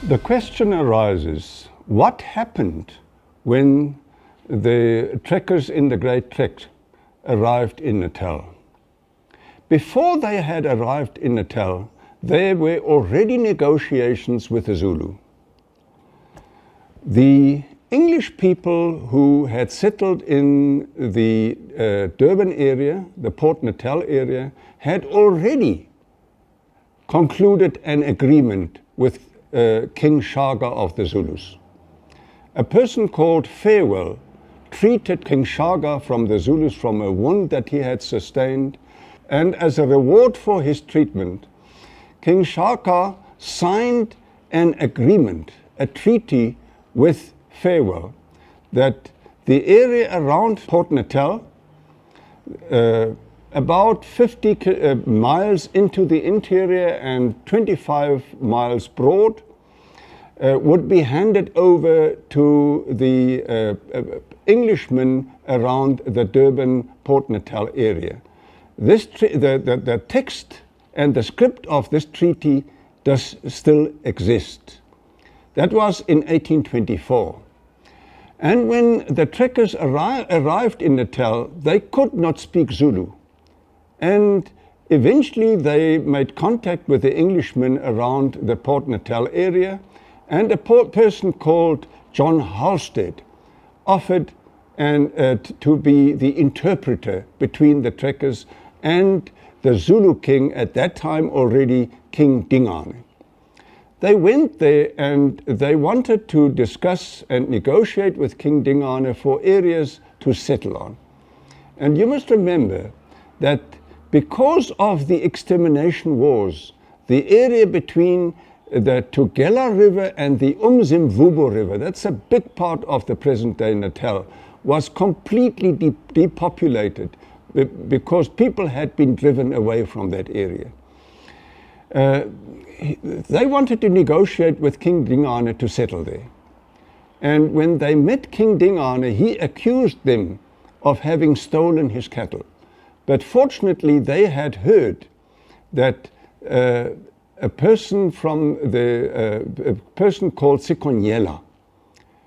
The question arises, what happened when the trekkers in the Great Trek arrived in Natal? Before they had arrived in Natal, there were already negotiations with the Zulu. The English people who had settled in the Durban area, the Port Natal area, had already concluded an agreement with King Shaka of the Zulus. A person called Farewell treated King Shaka from the Zulus from a wound that he had sustained, and as a reward for his treatment, King Shaka signed an agreement, a treaty with Farewell, that the area around Port Natal, about 50 miles into the interior and 25 miles broad, would be handed over to the Englishmen around the Durban Port Natal area. The text and the script of this treaty does still exist. That was in 1824. And when the trekkers arrived in Natal, they could not speak Zulu. And eventually they made contact with the Englishmen around the Port Natal area, and a person called John Halstead offered to be the interpreter between the trekkers and the Zulu king, at that time already King Dingane. They went there and they wanted to discuss and negotiate with King Dingane for areas to settle on. And you must remember that because of the extermination wars, the area between the Tugela River and the Umzimvubu River, that's a big part of the present-day Natal, was completely depopulated because people had been driven away from that area. They wanted to negotiate with King Dingane to settle there. And when they met King Dingane, he accused them of having stolen his cattle. But fortunately, they had heard that a person called Sikonyela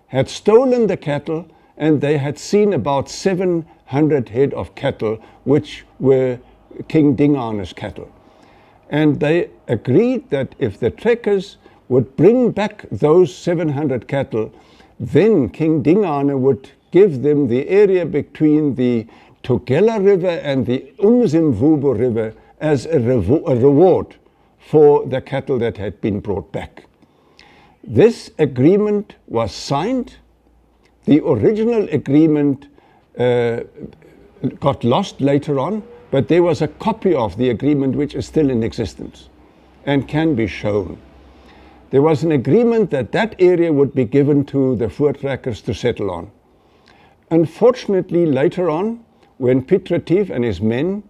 had stolen the cattle, and they had seen about 700 head of cattle, which were King Dingane's cattle. And they agreed that if the trekkers would bring back those 700 cattle, then King Dingane would give them the area between the Tugela River and the Umzimvubu River as a reward for the cattle that had been brought back. This agreement was signed. The original agreement got lost later on, but there was a copy of the agreement which is still in existence and can be shown. There was an agreement that that area would be given to the voortrekkers to settle on. Unfortunately, later on, when Piet Retief and his men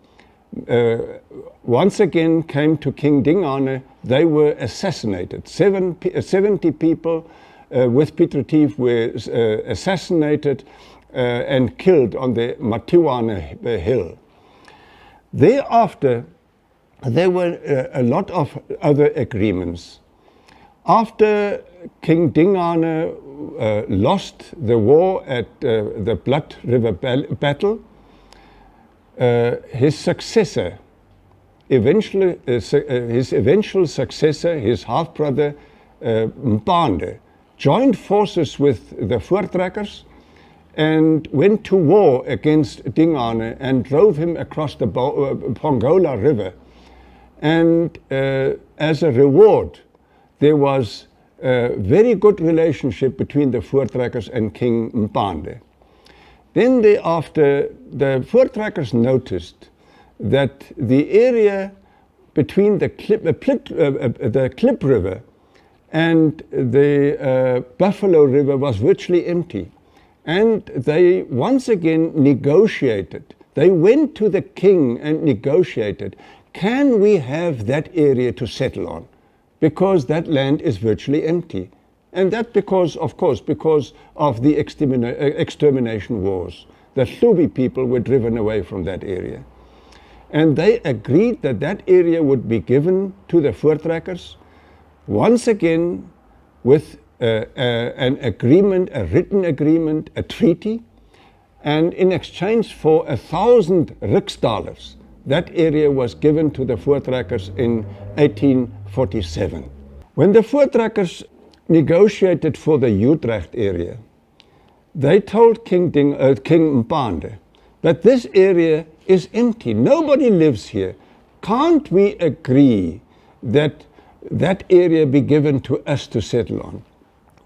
once again came to King Dingane, they were assassinated. 70 people with Piet Retief were assassinated and killed on the Matiwane hill. Thereafter, there were a lot of other agreements. After King Dingane lost the war at the Blood River battle, his successor, his eventual successor, his half-brother Mpande, joined forces with the voortrekkers and went to war against Dingane and drove him across the Pongola River. And as a reward, there was a very good relationship between the voortrekkers and King Mpande. Then thereafter, the voortrekkers noticed that the area between the Klip River and the Buffalo River was virtually empty. And they once again negotiated. They went to the king and negotiated. Can we have that area to settle on? Because that land is virtually empty. And that because, of course, because of the extermination wars. The Hlubi people were driven away from that area. And they agreed that that area would be given to the voortrekkers. Once again, with an agreement, a written agreement, a treaty, and in exchange for 1,000 riksdalers, that area was given to the Voortrekkers in 1847. When the Voortrekkers negotiated for the Utrecht area, they told King Mpande that this area is empty, nobody lives here. Can't we agree that that area be given to us to settle on?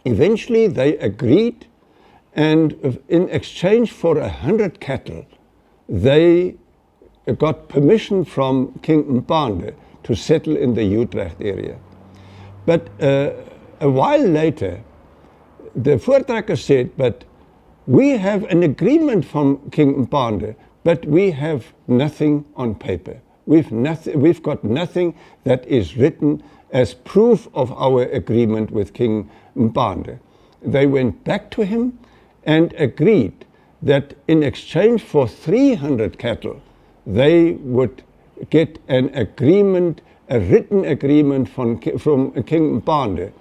Eventually they agreed, and in exchange for 100 cattle, they got permission from King Mpande to settle in the Utrecht area. But a while later, the Voortrekkers said, but we have an agreement from King Mpande, but we have nothing on paper. We've got nothing that is written as proof of our agreement with King Mpande. They went back to him and agreed that in exchange for 300 cattle, they would get an agreement, a written agreement from King Mpande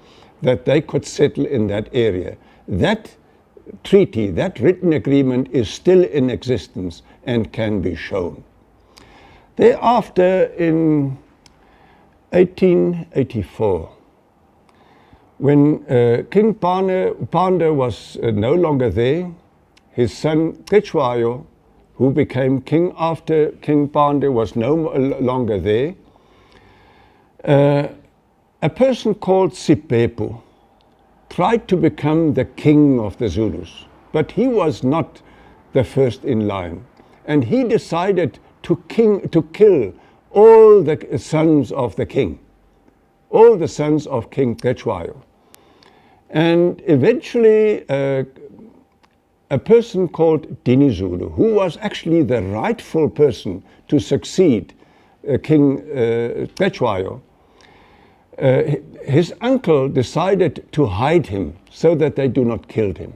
that they could settle in that area. That treaty, that written agreement is still in existence and can be shown. Thereafter, in 1884, when King Pande was no longer there, his son Cetshwayo, who became king after King Pande, was no longer there. A person called Sipepu tried to become the king of the Zulus, but he was not the first in line. And he decided to kill all the sons of the king, all the sons of King Cetshwayo. And eventually a person called Dinizulu, who was actually the rightful person to succeed King Cetshwayo, his uncle decided to hide him so that they do not kill him.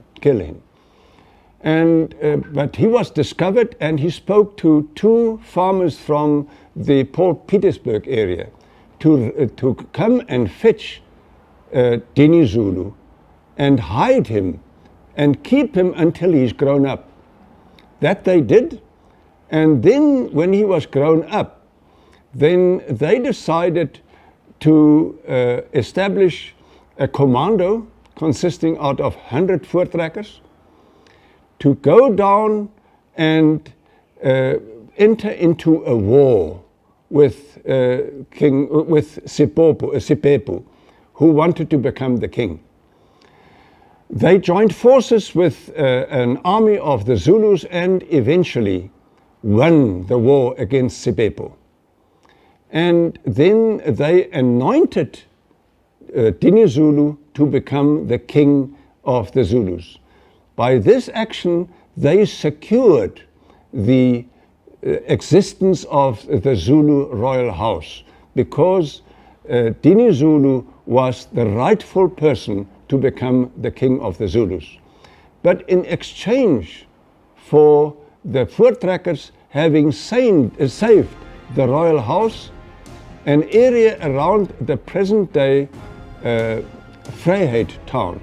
And but he was discovered, and he spoke to two farmers from the Port Petersburg area to come and fetch Dinizulu and hide him and keep him until he's grown up. That they did, and then when he was grown up, then they decided to establish a commando consisting out of 100 Voortrekkers to go down and enter into a war with Sipepu, who wanted to become the king. They joined forces with an army of the Zulus and eventually won the war against Sipepu. And then they anointed Dinizulu to become the king of the Zulus. By this action, they secured the existence of the Zulu royal house, because Dinizulu was the rightful person to become the king of the Zulus. But in exchange for the Voortrekkers having saved the royal house, an area around the present-day Vryheid town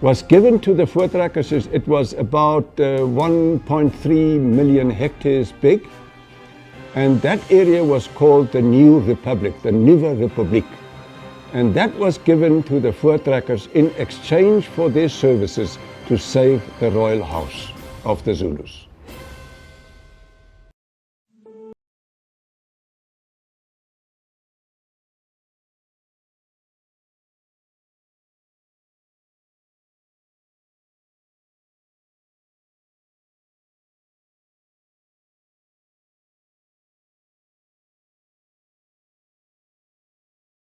was given to the Voortrekkers. It was about 1.3 million hectares big, and that area was called the New Republic, the Nuwe Republiek. And that was given to the Voortrekkers in exchange for their services to save the royal house of the Zulus.